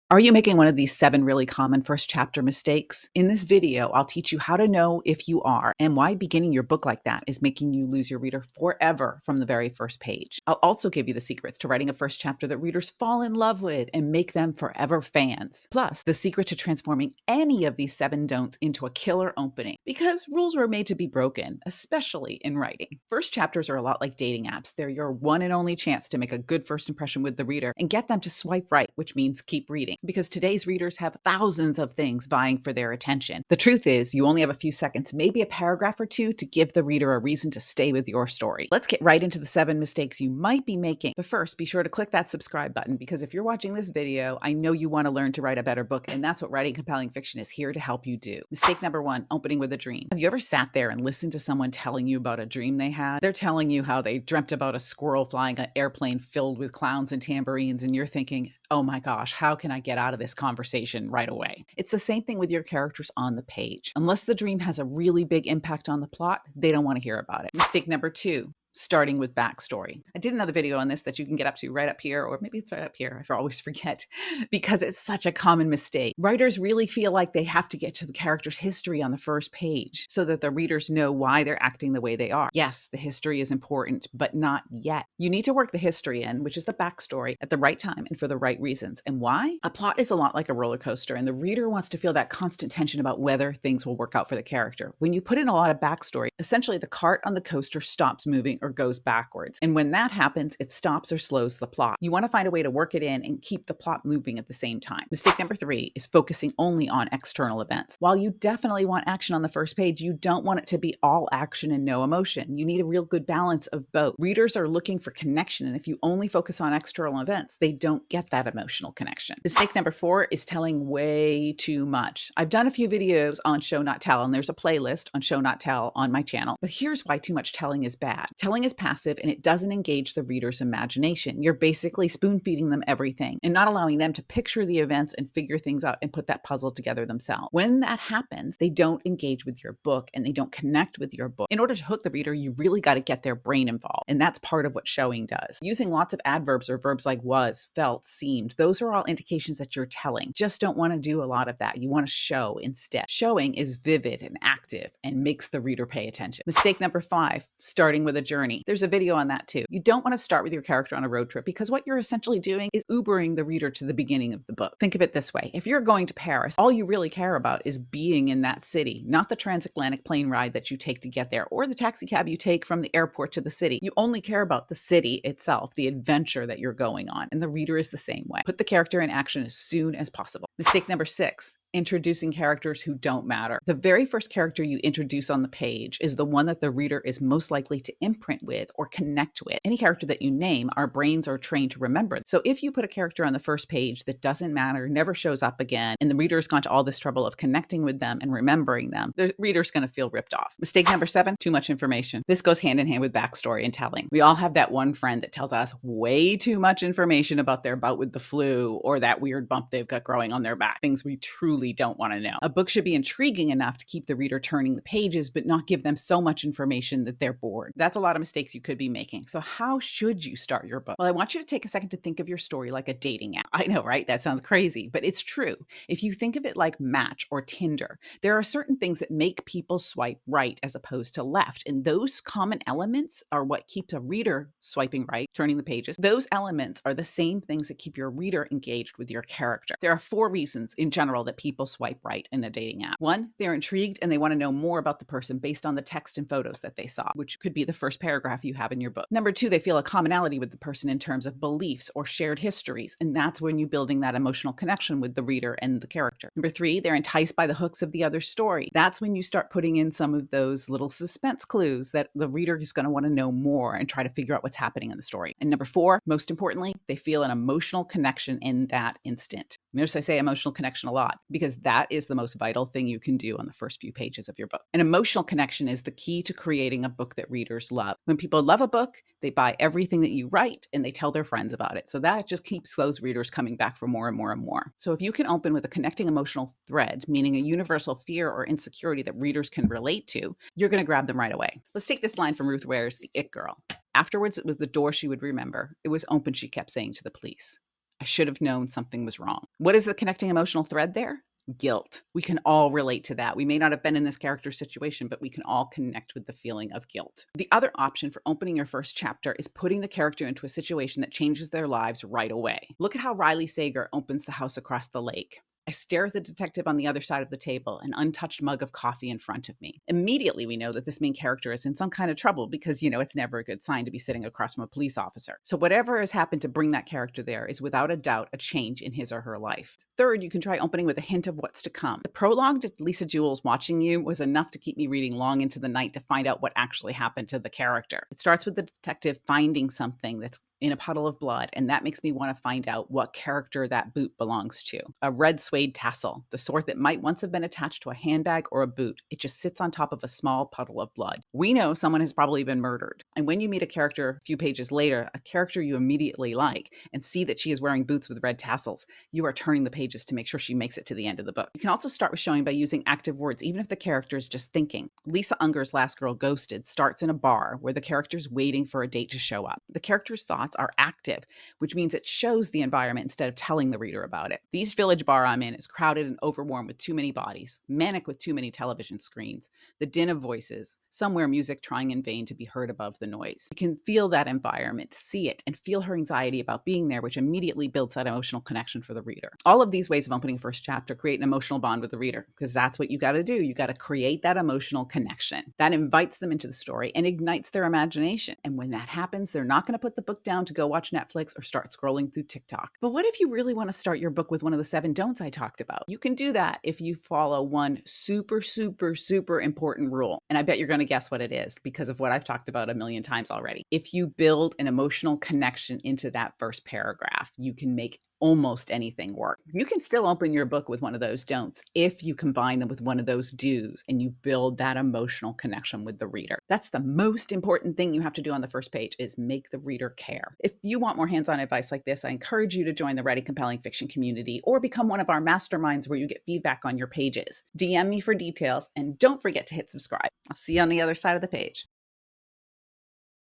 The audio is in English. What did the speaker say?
Are you making one of these 7 really common first chapter mistakes? In this video, I'll teach you how to know if you are and why beginning your book like that is making you lose your reader forever from the very first page. I'll also give you the secrets to writing a first chapter that readers fall in love with and make them forever fans. Plus, the secret to transforming any of these 7 don'ts into a killer opening, because rules were made to be broken, especially in writing. First chapters are a lot like dating apps. They're your one and only chance to make a good first impression with the reader and get them to swipe right, which means keep reading. Because today's readers have thousands of things vying for their attention. The truth is, you only have a few seconds, maybe a paragraph or two, to give the reader a reason to stay with your story. Let's get right into the 7 mistakes you might be making. But first, be sure to click that subscribe button, because if you're watching this video, I know you want to learn to write a better book, and that's what Writing Compelling Fiction is here to help you do. Mistake number 1, opening with a dream. Have you ever sat there and listened to someone telling you about a dream they had? They're telling you how they dreamt about a squirrel flying an airplane filled with clowns and tambourines, and you're thinking, oh my gosh, how can I get out of this conversation right away? It's the same thing with your characters on the page. Unless the dream has a really big impact on the plot, they don't want to hear about it. Mistake number 2, starting with backstory. I did another video on this that you can get up to right up here, or maybe it's right up here. I always forget because it's such a common mistake. Writers really feel like they have to get to the character's history on the first page so that the readers know why they're acting the way they are. Yes, the history is important, but not yet. You need to work the history in, which is the backstory, at the right time and for the right reasons. And why? A plot is a lot like a roller coaster, and the reader wants to feel that constant tension about whether things will work out for the character. When you put in a lot of backstory, essentially the cart on the coaster stops moving or goes backwards. And when that happens, it stops or slows the plot. You want to find a way to work it in and keep the plot moving at the same time. Mistake number 3 is focusing only on external events. While you definitely want action on the first page, you don't want it to be all action and no emotion. You need a real good balance of both. Readers are looking for connection, and if you only focus on external events, they don't get that emotional connection. Mistake number 4 is telling way too much. I've done a few videos on show not tell, and there's a playlist on show not tell on my channel. But here's why too much telling is bad. Telling is passive, and it doesn't engage the reader's imagination. You're basically spoon feeding them everything and not allowing them to picture the events and figure things out and put that puzzle together themselves. When that happens, they don't engage with your book and they don't connect with your book. In order to hook the reader, you really got to get their brain involved, and that's part of what showing does. Using lots of adverbs or verbs like was, felt, seemed, those are all indications that you're telling. Just don't want to do a lot of that. You want to show instead. Showing is vivid and active and makes the reader pay attention. Mistake number 5, starting with a journey. There's a video on that too. You don't want to start with your character on a road trip, because what you're essentially doing is Ubering the reader to the beginning of the book. Think of it this way. If you're going to Paris, all you really care about is being in that city, not the transatlantic plane ride that you take to get there or the taxi cab you take from the airport to the city. You only care about the city itself, the adventure that you're going on, and the reader is the same way. Put the character in action as soon as possible. Mistake number 6, introducing characters who don't matter. The very first character you introduce on the page is the one that the reader is most likely to imprint with or connect with. Any character that you name, our brains are trained to remember. So if you put a character on the first page that doesn't matter, never shows up again, and the reader has gone to all this trouble of connecting with them and remembering them, the reader's going to feel ripped off. Mistake number 7, too much information. This goes hand in hand with backstory and telling. We all have that one friend that tells us way too much information about their bout with the flu or that weird bump they've got growing on their back. Things we truly don't want to know. A book should be intriguing enough to keep the reader turning the pages, but not give them so much information that they're bored. That's a lot of mistakes you could be making. So how should you start your book? Well, I want you to take a second to think of your story like a dating app. I know, right? That sounds crazy, but it's true. If you think of it like Match or Tinder, there are certain things that make people swipe right as opposed to left. And those common elements are what keeps a reader swiping right, turning the pages. Those elements are the same things that keep your reader engaged with your character. There are 4 reasons in general that people swipe right in a dating app. 1, they're intrigued and they want to know more about the person based on the text and photos that they saw, which could be the first paragraph you have in your book. Number 2, they feel a commonality with the person in terms of beliefs or shared histories, and that's when you're building that emotional connection with the reader and the character. Number 3, they're enticed by the hooks of the other story. That's when you start putting in some of those little suspense clues that the reader is going to want to know more and try to figure out what's happening in the story. And number 4, most importantly, they feel an emotional connection in that instant. Notice I say emotional connection a lot, because that is the most vital thing you can do on the first few pages of your book. An emotional connection is the key to creating a book that readers love. When people love a book, they buy everything that you write and they tell their friends about it. So that just keeps those readers coming back for more and more and more. So if you can open with a connecting emotional thread, meaning a universal fear or insecurity that readers can relate to, you're going to grab them right away. Let's take this line from Ruth Ware's The It Girl. Afterwards, it was the door she would remember. It was open, she kept saying to the police. I should have known something was wrong. What is the connecting emotional thread there? Guilt. We can all relate to that. We may not have been in this character's situation, but we can all connect with the feeling of guilt. The other option for opening your first chapter is putting the character into a situation that changes their lives right away. Look at how Riley Sager opens the house across the lake. I stare at the detective on the other side of the table, an untouched mug of coffee in front of me. Immediately, we know that this main character is in some kind of trouble because, it's never a good sign to be sitting across from a police officer. So whatever has happened to bring that character there is without a doubt a change in his or her life. Third, you can try opening with a hint of what's to come. The prologue to Lisa Jewell's Watching You was enough to keep me reading long into the night to find out what actually happened to the character. It starts with the detective finding something that's in a puddle of blood, and that makes me want to find out what character that boot belongs to. A red suede tassel, the sort that might once have been attached to a handbag or a boot. It just sits on top of a small puddle of blood. We know someone has probably been murdered. And when you meet a character a few pages later, a character you immediately like, and see that she is wearing boots with red tassels, you are turning the pages to make sure she makes it to the end of the book. You can also start with showing by using active words, even if the character is just thinking. Lisa Unger's Last Girl Ghosted starts in a bar where the character's waiting for a date to show up. The character's thoughts are active, which means it shows the environment instead of telling the reader about it. The East Village bar I'm in is crowded and overwarm with too many bodies, manic with too many television screens, the din of voices, somewhere music trying in vain to be heard above the noise. You can feel that environment, see it, and feel her anxiety about being there, which immediately builds that emotional connection for the reader. All of these ways of opening first chapter create an emotional bond with the reader, because that's what you got to do. You got to create that emotional connection. That invites them into the story and ignites their imagination. And when that happens, they're not going to put the book down to go watch Netflix or start scrolling through TikTok. But what if you really want to start your book with one of the 7 don'ts I talked about? You can do that if you follow one super, super, super important rule. And I bet you're going to guess what it is because of what I've talked about a million times already. If you build an emotional connection into that first paragraph, you can make almost anything work. You can still open your book with one of those don'ts if you combine them with one of those do's and you build that emotional connection with the reader. That's the most important thing you have to do on the first page is make the reader care. If you want more hands-on advice like this, I encourage you to join the Writing Compelling Fiction community or become one of our masterminds where you get feedback on your pages. DM me for details and don't forget to hit subscribe. I'll see you on the other side of the page.